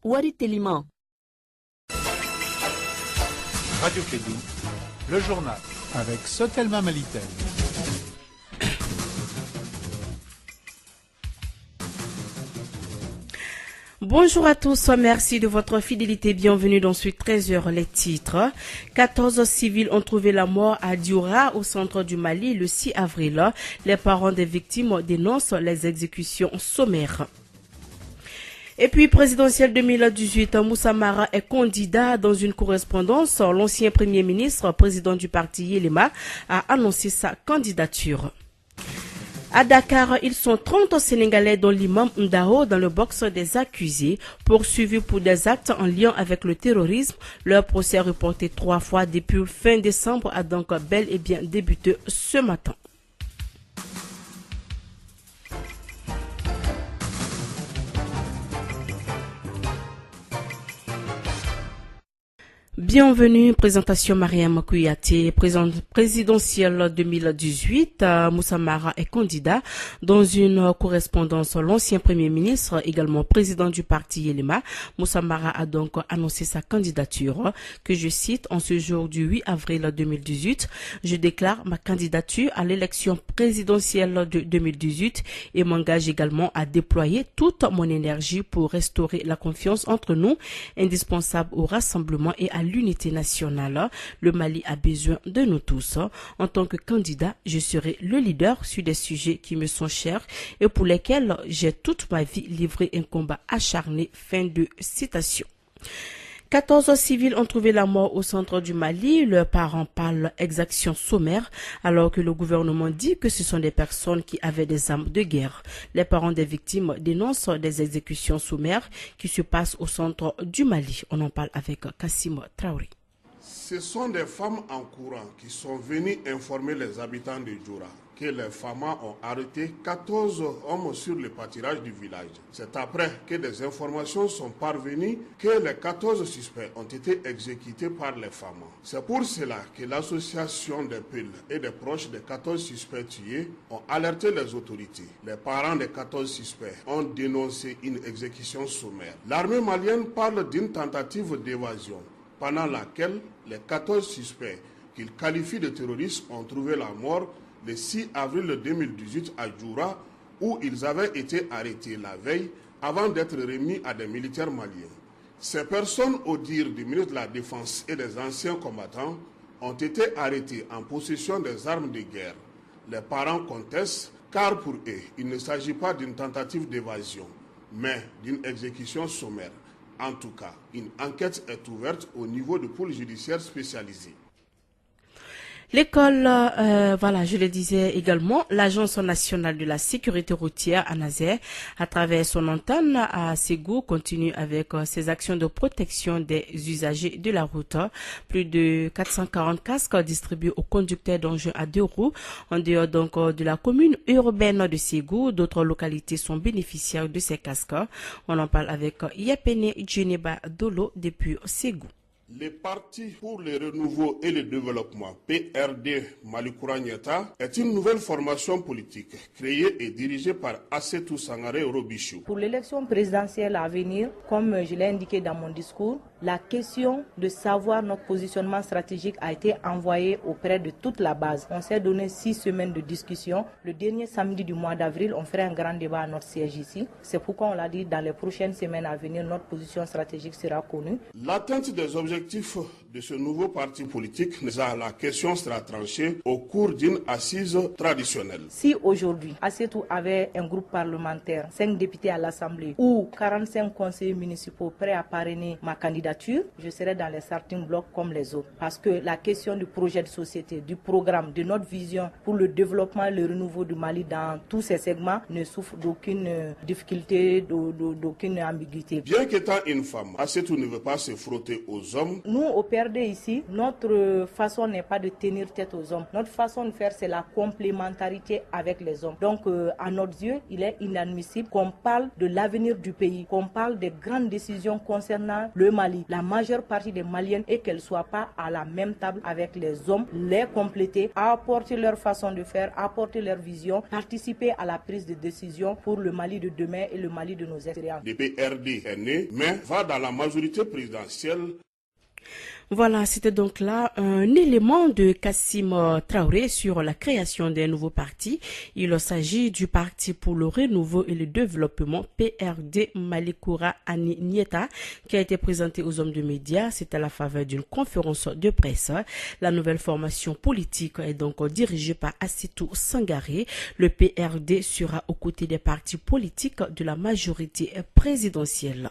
Wari Telima. Radio Kédou, le journal. Avec Sotelma Malitel. Bonjour à tous, merci de votre fidélité. Bienvenue dans Suite 13h, les titres. 14 civils ont trouvé la mort à Dioura, au centre du Mali, le 6 avril. Les parents des victimes dénoncent les exécutions sommaires. Et puis, présidentielle 2018, Moussa Mara est candidat. Dans une correspondance, l'ancien premier ministre, président du parti Yelema, a annoncé sa candidature. À Dakar, ils sont 30 Sénégalais dont l'imam Ndao dans le box des accusés, poursuivis pour des actes en lien avec le terrorisme. Leur procès reporté 3 fois depuis fin décembre a donc bel et bien débuté ce matin. Bienvenue, présentation Mariam Kouyaté, présidentielle 2018. Moussa Mara est candidat. Dans une correspondance, l'ancien premier ministre, également président du parti Yelema, Moussa Mara a donc annoncé sa candidature, que je cite, en ce jour du 8 avril 2018. Je déclare ma candidature à l'élection présidentielle de 2018 et m'engage également à déployer toute mon énergie pour restaurer la confiance entre nous, indispensable au rassemblement et à l'unité nationale. Le Mali a besoin de nous tous. En tant que candidat, je serai le leader sur des sujets qui me sont chers et pour lesquels j'ai toute ma vie livré un combat acharné. Fin de citation. 14 civils ont trouvé la mort au centre du Mali. Leurs parents parlent d'exactions sommaires alors que le gouvernement dit que ce sont des personnes qui avaient des armes de guerre. Les parents des victimes dénoncent des exécutions sommaires qui se passent au centre du Mali. On en parle avec Kassim Traoré. Ce sont des femmes en courant qui sont venues informer les habitants de Djoura que les femmes ont arrêté 14 hommes sur le pâturage du village. C'est après que des informations sont parvenues que les 14 suspects ont été exécutés par les femmes. C'est pour cela que l'association des Peuls et des proches des 14 suspects tués ont alerté les autorités. Les parents des 14 suspects ont dénoncé une exécution sommaire. L'armée malienne parle d'une tentative d'évasion pendant laquelle les 14 suspects qu'ils qualifient de terroristes ont trouvé la mort le 6 avril 2018 à Djoura, où ils avaient été arrêtés la veille avant d'être remis à des militaires maliens. Ces personnes, au dire du ministre de la Défense et des anciens combattants, ont été arrêtées en possession des armes de guerre. Les parents contestent car pour eux, il ne s'agit pas d'une tentative d'évasion, mais d'une exécution sommaire. En tout cas, une enquête est ouverte au niveau de pôle judiciaire spécialisé. L'école, je le disais également, l'Agence nationale de la sécurité routière à Nazer, à travers son antenne à Ségou, continue avec ses actions de protection des usagers de la route. Plus de 440 casques distribués aux conducteurs d'engins à 2 roues. En dehors donc de la commune urbaine de Ségou, d'autres localités sont bénéficiaires de ces casques. On en parle avec Yapene Djeneba Dolo depuis Ségou. Le Parti pour le renouveau et le développement, PRD Malikoura Nieta, est une nouvelle formation politique créée et dirigée par Assetou Sangaré Robichou. Pour l'élection présidentielle à venir, comme je l'ai indiqué dans mon discours, la question de savoir notre positionnement stratégique a été envoyée auprès de toute la base. On s'est donné 6 semaines de discussion. Le dernier samedi du mois d'avril, on ferait un grand débat à notre siège ici. C'est pourquoi on l'a dit, dans les prochaines semaines à venir, notre position stratégique sera connue. L'atteinte des objectifs de ce nouveau parti politique, la question sera tranchée au cours d'une assise traditionnelle. Si aujourd'hui, Assetou avait un groupe parlementaire, 5 députés à l'Assemblée ou 45 conseillers municipaux prêts à parrainer ma candidature, je serai dans les starting blocks comme les autres. Parce que la question du projet de société, du programme, de notre vision pour le développement et le renouveau du Mali dans tous ces segments ne souffre d'aucune difficulté, d'aucune ambiguïté. Bien qu'étant une femme, Assetou ne veut pas se frotter aux hommes. Nous, au PRD ici, notre façon n'est pas de tenir tête aux hommes. Notre façon de faire, c'est la complémentarité avec les hommes. Donc, à nos yeux, il est inadmissible qu'on parle de l'avenir du pays, qu'on parle des grandes décisions concernant le Mali, Mali, la majeure partie des Maliennes, et qu'elles ne soient pas à la même table avec les hommes, les compléter, apporter leur façon de faire, apporter leur vision, participer à la prise de décision pour le Mali de demain et le Mali de nos expériences. Le PRD est né, mais va dans la majorité présidentielle. Voilà, c'était donc là un élément de Kassim Traoré sur la création d'un nouveau parti. Il s'agit du Parti pour le renouveau et le développement, PRD Malikoura Ani Nieta, qui a été présenté aux hommes de médias. C'est à la faveur d'une conférence de presse. La nouvelle formation politique est donc dirigée par Assitou Sangaré. Le PRD sera aux côtés des partis politiques de la majorité présidentielle.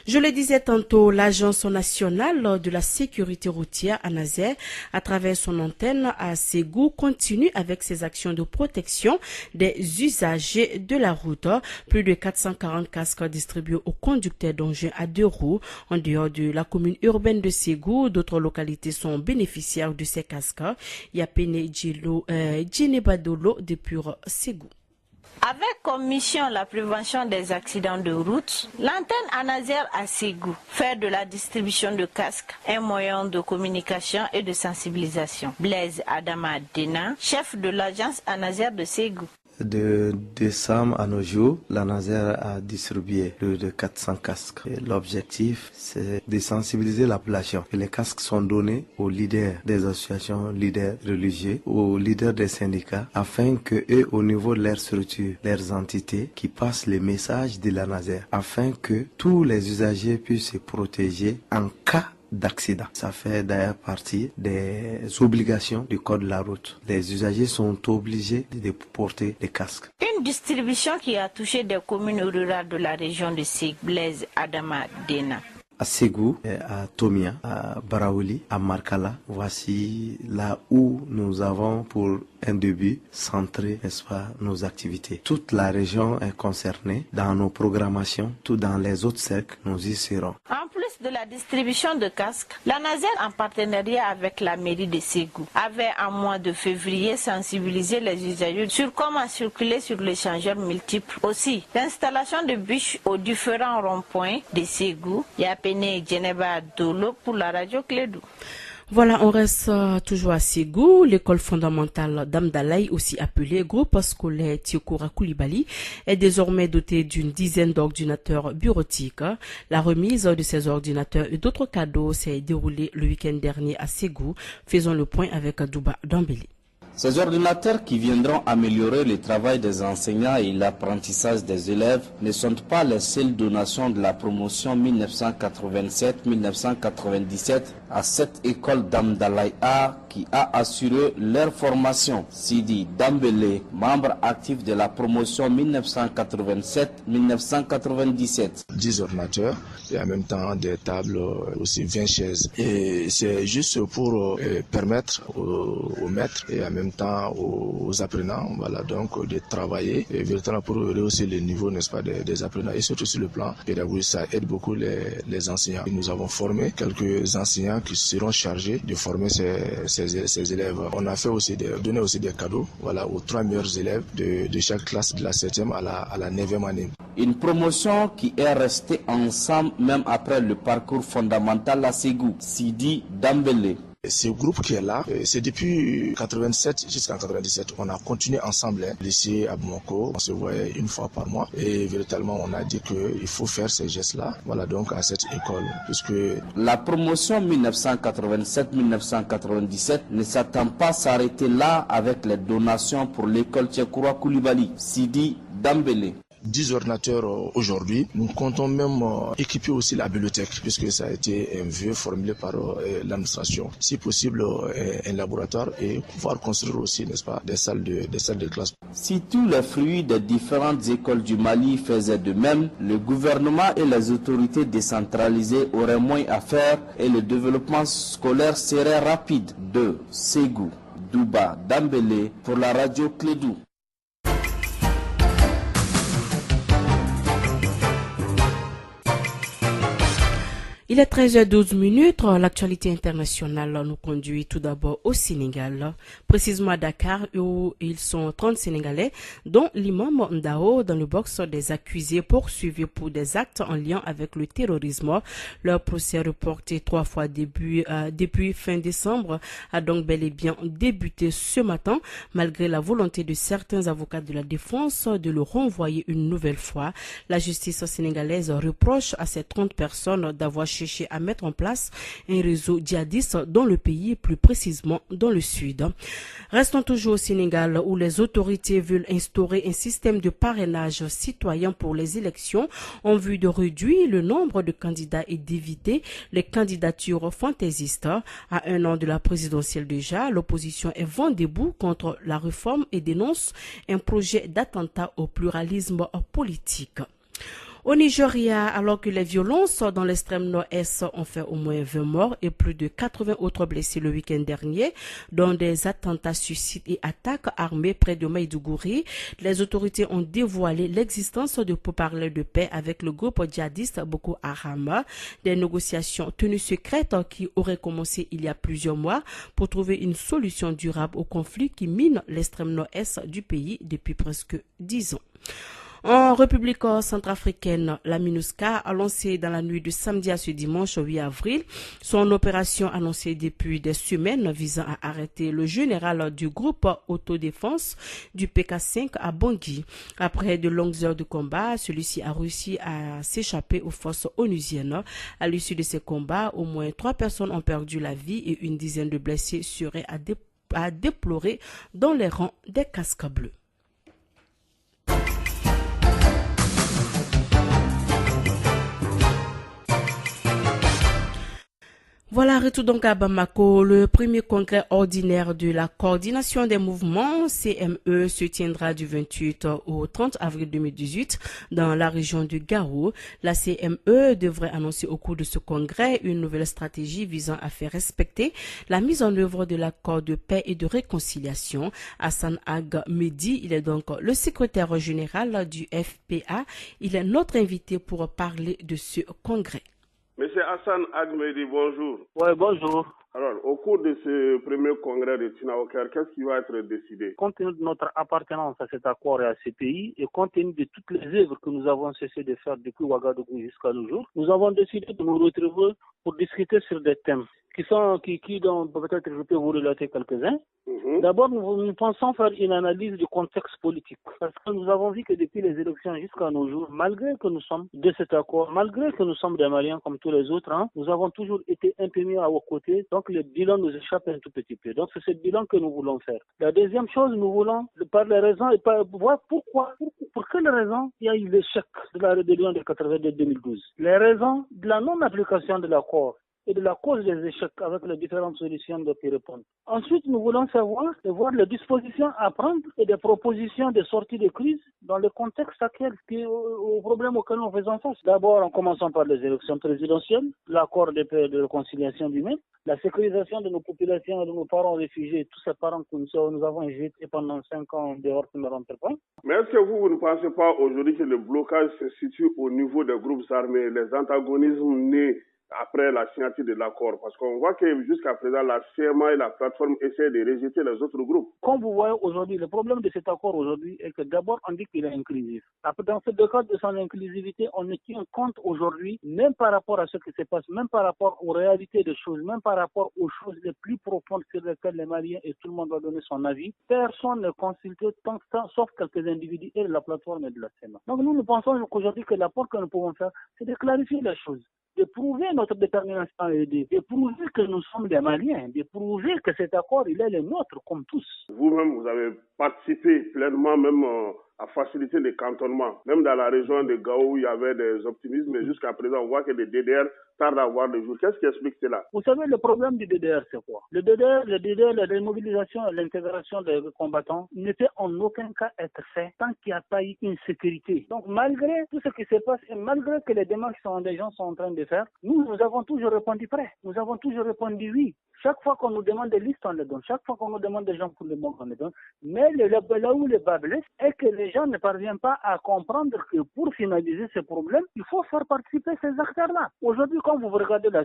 Je le disais tantôt, l'Agence nationale de la sécurité routière à Nazer, à travers son antenne à Ségou, continue avec ses actions de protection des usagers de la route. Plus de 440 casques distribués aux conducteurs d'engins à 2 roues. En dehors de la commune urbaine de Ségou, d'autres localités sont bénéficiaires de ces casques. Yapene Djenebadolo depuis Ségou. Avec comme mission la prévention des accidents de route, l'antenne Anazer à Ségou fait de la distribution de casques un moyen de communication et de sensibilisation. Blaise Adama Dena, chef de l'agence Anazer de Ségou. De décembre à nos jours, la Nazer a distribué plus de 400 casques. L'objectif, c'est de sensibiliser la population. Les casques sont donnés aux leaders des associations, leaders religieux, aux leaders des syndicats, afin que eux, au niveau de leurs structures, leurs entités, qui passent les messages de la Nazer, afin que tous les usagers puissent se protéger en cas d'accident. Ça fait d'ailleurs partie des obligations du code de la route. Les usagers sont obligés de porter des casques. Une distribution qui a touché des communes rurales de la région de Ségou, Blaise Adama Dena. À Ségou, à Tomia, à Baraouli, à Markala, voici là où nous avons pour un début centré, n'est-ce pas, nos activités. Toute la région est concernée dans nos programmations, tout dans les autres cercles, nous y serons. En plus de la distribution de casques, la Nazer, en partenariat avec la mairie de Ségou, avait en mois de février sensibilisé les usagers sur comment circuler sur l'échangeur multiple. Aussi, l'installation de bûches aux différents ronds-points de Ségou, Yapene Djenebadolo pour la radio Clédou. Voilà, on reste toujours à Ségou. L'école fondamentale d'Amdalaï, aussi appelée groupe scolaire Tiokoura Koulibaly, est désormais dotée d'une dizaine d'ordinateurs bureautiques. La remise de ces ordinateurs et d'autres cadeaux s'est déroulée le week-end dernier à Ségou. Faisons le point avec Douba Dambélé. Ces ordinateurs qui viendront améliorer le travail des enseignants et l'apprentissage des élèves ne sont pas les seules donations de la promotion 1987-1997 à cette école d'Amdalaïa qui a assuré leur formation. Sidi Dambélé, membre actif de la promotion 1987-1997. 10 ordinateurs et en même temps des tables, aussi 20 chaises. Et c'est juste pour permettre aux maîtres et en même temps aux apprenants, voilà, donc de travailler et véritablement pour rehausser le niveau, n'est-ce pas, des apprenants, et surtout sur le plan pédagogique, ça aide beaucoup les enseignants. Et nous avons formé quelques enseignants qui seront chargés de former ces élèves. On a fait aussi donné aussi des cadeaux, voilà, aux 3 meilleurs élèves de chaque classe de la 7e à la 9e année. Une promotion qui est restée ensemble même après le parcours fondamental à Ségou. Sidi Dambélé. Ce groupe qui est là, c'est depuis 87 jusqu'en 97. On a continué ensemble, lycée à Bamako. On se voyait une fois par mois et véritablement on a dit qu'il faut faire ces gestes-là. Voilà donc à cette école, puisque la promotion 1987-1997 ne s'attend pas à s'arrêter là avec les donations pour l'école Tiokoura Koulibaly. Sidi Dambélé. 10 ordinateurs aujourd'hui. Nous comptons même équiper aussi la bibliothèque, puisque ça a été un vœu formulé par l'administration. Si possible, un laboratoire et pouvoir construire aussi, n'est-ce pas, des salles de classe. Si tous les fruits des différentes écoles du Mali faisaient de même, le gouvernement et les autorités décentralisées auraient moins à faire et le développement scolaire serait rapide. De Ségou, Douba Dambélé pour la radio Clédou. Il est 13h12. L'actualité internationale nous conduit tout d'abord au Sénégal, précisément à Dakar, où ils sont 30 Sénégalais, dont l'imam Ndao, dans le box des accusés poursuivis pour des actes en lien avec le terrorisme. Leur procès reporté 3 fois depuis fin décembre a donc bel et bien débuté ce matin, malgré la volonté de certains avocats de la défense de le renvoyer une nouvelle fois. La justice sénégalaise reproche à ces 30 personnes d'avoir cherché à mettre en place un réseau djihadiste dans le pays, plus précisément dans le sud. Restons toujours au Sénégal, où les autorités veulent instaurer un système de parrainage citoyen pour les élections en vue de réduire le nombre de candidats et d'éviter les candidatures fantaisistes. À 1 an de la présidentielle déjà, l'opposition est vent debout contre la réforme et dénonce un projet d'attentat au pluralisme politique. Au Nigeria, alors que les violences dans l'extrême nord-est ont fait au moins 20 morts et plus de 80 autres blessés le week-end dernier, dont des attentats, suicides et attaques armées près de Maïdougouri, les autorités ont dévoilé l'existence de pourparlers de paix avec le groupe djihadiste Boko Haram, des négociations tenues secrètes qui auraient commencé il y a plusieurs mois pour trouver une solution durable au conflit qui mine l'extrême nord-est du pays depuis presque 10 ans. En République centrafricaine, la MINUSCA a lancé dans la nuit de samedi à ce dimanche 8 avril son opération annoncée depuis des semaines visant à arrêter le général du groupe autodéfense du PK5 à Bangui. Après de longues heures de combat, celui-ci a réussi à s'échapper aux forces onusiennes. À l'issue de ces combats, au moins 3 personnes ont perdu la vie et une dizaine de blessés seraient à déplorer dans les rangs des casques bleus. Voilà, retour donc à Bamako. Le premier congrès ordinaire de la coordination des mouvements CME se tiendra du 28 au 30 avril 2018 dans la région du Gao. La CME devrait annoncer au cours de ce congrès une nouvelle stratégie visant à faire respecter la mise en œuvre de l'accord de paix et de réconciliation. Hassan Ag Mehdi, il est donc le secrétaire général du FPA. Il est notre invité pour parler de ce congrès. Monsieur Hassan Agmedi, bonjour. Oui, bonjour. Alors, au cours de ce premier congrès de Tinaoker, qu'est-ce qui va être décidé? Compte tenu de notre appartenance à cet accord et à ces pays, et compte tenu de toutes les œuvres que nous avons cessé de faire depuis Ouagadougou jusqu'à nos jours, nous avons décidé de nous retrouver pour discuter sur des thèmes dont peut-être je peux vous relater quelques-uns. D'abord, nous pensons faire une analyse du contexte politique. Parce que nous avons vu que depuis les élections jusqu'à nos jours, malgré que nous sommes de cet accord, malgré que nous sommes des Maliens comme tous les autres, nous avons toujours été un peu mis à vos côtés. Donc le bilan nous échappe un tout petit peu. Donc c'est ce bilan que nous voulons faire. La deuxième chose, nous voulons, par les raisons, et voir pour quelles raisons il y a eu l'échec de la rébellion de 82-2012. Les raisons de la non-application de l'accord et de la cause des échecs avec les différentes solutions de y répondre. Ensuite, nous voulons savoir et voir les dispositions à prendre et des propositions de sortie de crise dans le contexte actuel aux problèmes auxquels nous faisons face. D'abord, en commençant par les élections présidentielles, l'accord de paix et de réconciliation du même, la sécurisation de nos populations et de nos parents réfugiés, tous ces parents que nous avons jetés pendant 5 ans dehors qui ne rentrent pas. Mais est-ce que vous ne pensez pas aujourd'hui que le blocage se situe au niveau des groupes armés, les antagonismes nés après la signature de l'accord? Parce qu'on voit que jusqu'à présent, la CMA et la plateforme essaient de rejeter les autres groupes. Comme vous voyez aujourd'hui, le problème de cet accord aujourd'hui est que d'abord, on dit qu'il est inclusif. Après, dans ce cadre de son inclusivité, on ne tient compte aujourd'hui, même par rapport à ce qui se passe, même par rapport aux réalités des choses, même par rapport aux choses les plus profondes sur lesquelles les Maliens et tout le monde doit donner son avis. Personne n'est consulté tant que ça, sauf quelques individus et de la plateforme et de la CMA. Donc nous pensons qu'aujourd'hui que l'apport que nous pouvons faire, c'est de clarifier les choses, de prouver notre détermination à aider, de prouver que nous sommes des Maliens, de prouver que cet accord, il est le nôtre, comme tous. Vous-même, vous avez participé pleinement même à faciliter les cantonnements. Même dans la région de Gao, il y avait des optimismes, mais jusqu'à présent, on voit que les DDR tardent à voir le jour. Qu'est-ce qui explique cela? Vous savez, le problème du DDR, c'est quoi? Le DDR, la démobilisation et l'intégration des combattants ne peut en aucun cas être fait tant qu'il n'y a pas eu une sécurité. Donc, malgré tout ce qui se passe et malgré que les démarches que les gens sont en train de faire, nous avons toujours répondu prêt. Nous avons toujours répondu oui. Chaque fois qu'on nous demande des listes, on les donne. Chaque fois qu'on nous demande des gens pour le monde, on les donne. Mais là où le bas blesse est que les gens ne parviennent pas à comprendre que pour finaliser ce problème, il faut faire participer ces acteurs-là. Aujourd'hui, quand vous regardez la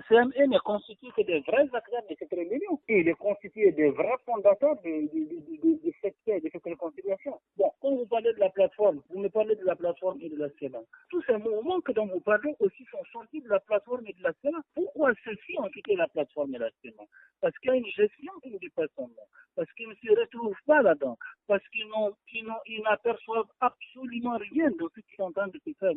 CME n'est constituée que des vrais acteurs de cette rébellion. Et il est constitué des vrais fondateurs de cette réconciliation. Bon, quand vous parlez de la plateforme, vous me parlez de la plateforme et de la CELA. Tous ces mouvements dont vous parlez aussi sont sortis de la plateforme et de la CELA. Pourquoi ceux-ci ont quitté la plateforme et la CELA? Parce qu'il y a une gestion qui ne dépasse pas, parce qu'ils ne se retrouvent pas là-dedans, parce qu'ils n'aperçoivent absolument rien de ce qui sont en train de se faire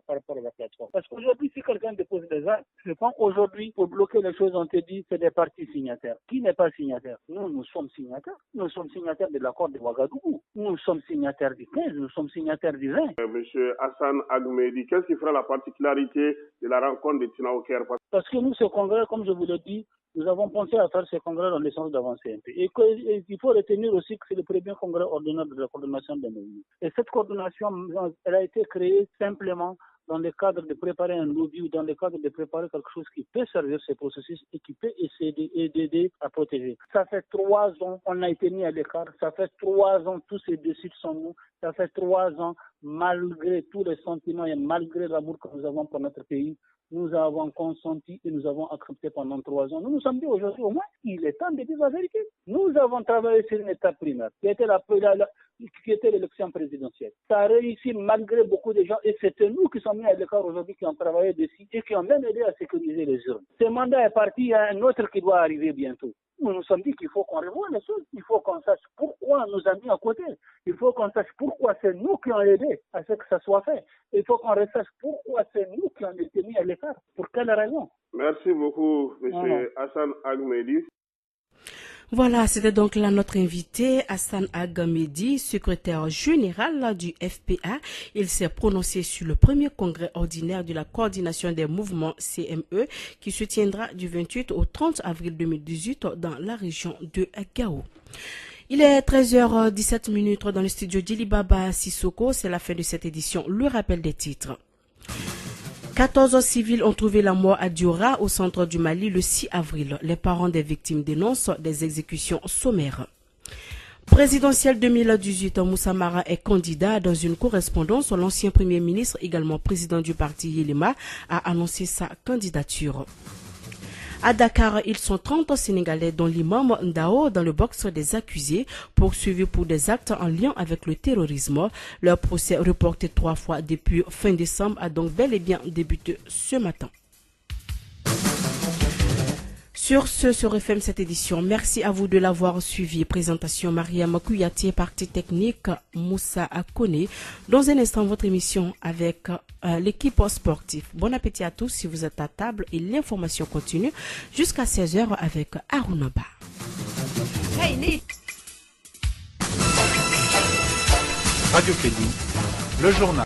par rapport à la plateforme. Parce qu'aujourd'hui, si quelqu'un dépose des actes, je pense aujourd'hui, pour bloquer les choses, on te dit c'est des partis signataires. Qui n'est pas signataire? Nous sommes signataires. Nous sommes signataires de l'accord de Ouagadougou. Nous sommes signataires du 15, nous sommes signataires du 20. Monsieur Hassan Agmedi, qu'est-ce qui fera la particularité de la rencontre de Tinao-Ker? Parce que nous, ce congrès, comme je vous l'ai dit, nous avons pensé à faire ce congrès dans le sens d'avancer un peu. Et il faut retenir aussi que c'est le premier congrès ordinaire de la coordination des mouvements. Et cette coordination, elle a été créée simplement dans le cadre de préparer un lobby ou dans le cadre de préparer quelque chose qui peut servir ce processus et qui peut essayer d'aider à protéger. Ça fait 3 ans, on a été mis à l'écart. Ça fait 3 ans, tous ces décisions sont nous. Ça fait 3 ans, malgré tous les sentiments et malgré l'amour que nous avons pour notre pays, nous avons consenti et nous avons accepté pendant 3 ans. Nous nous sommes dit aujourd'hui, au moins, il est temps de dire la vérité. Nous avons travaillé sur une étape primaire, qui était l'élection présidentielle. Ça a réussi malgré beaucoup de gens et c'était nous qui sommes mis à l'écart aujourd'hui, qui ont travaillé dessus et qui ont même aidé à sécuriser les urnes. Ce mandat est parti, il y a un autre qui doit arriver bientôt. Nous nous sommes dit qu'il faut qu'on revoie les choses. Il faut qu'on sache pourquoi on nous a mis à côté. Il faut qu'on sache pourquoi c'est nous qui avons aidé à ce que ça soit fait. Il faut qu'on sache pourquoi c'est nous qui avons été mis à l'écart. Pour quelle raison? Merci beaucoup, M. Hassan Agmedi. Voilà, c'était donc là notre invité, Hassan Agmedi, secrétaire général du FPA. Il s'est prononcé sur le premier congrès ordinaire de la coordination des mouvements CME qui se tiendra du 28 au 30 avril 2018 dans la région de Gao. Il est 13h17 dans le studio d'Ilibaba Sissoko. C'est la fin de cette édition. Le rappel des titres. 14 civils ont trouvé la mort à Diora, au centre du Mali, le 6 avril. Les parents des victimes dénoncent des exécutions sommaires. Présidentielle 2018, Moussa Mara est candidat. Dans une correspondance, l'ancien premier ministre, également président du parti Yelema, a annoncé sa candidature. À Dakar, ils sont 30 Sénégalais, dont l'imam Ndao, dans le box des accusés, poursuivis pour des actes en lien avec le terrorisme. Leur procès, reporté 3 fois depuis fin décembre, a donc bel et bien débuté ce matin. Sur ce se referme cette édition. Merci à vous de l'avoir suivi. Présentation Mariam Kouyati, partie technique Moussa Akone. Dans un instant, votre émission avec l'équipe sportive. Bon appétit à tous si vous êtes à table et l'information continue jusqu'à 16h avec Arunaba. Radio Kédou, le journal.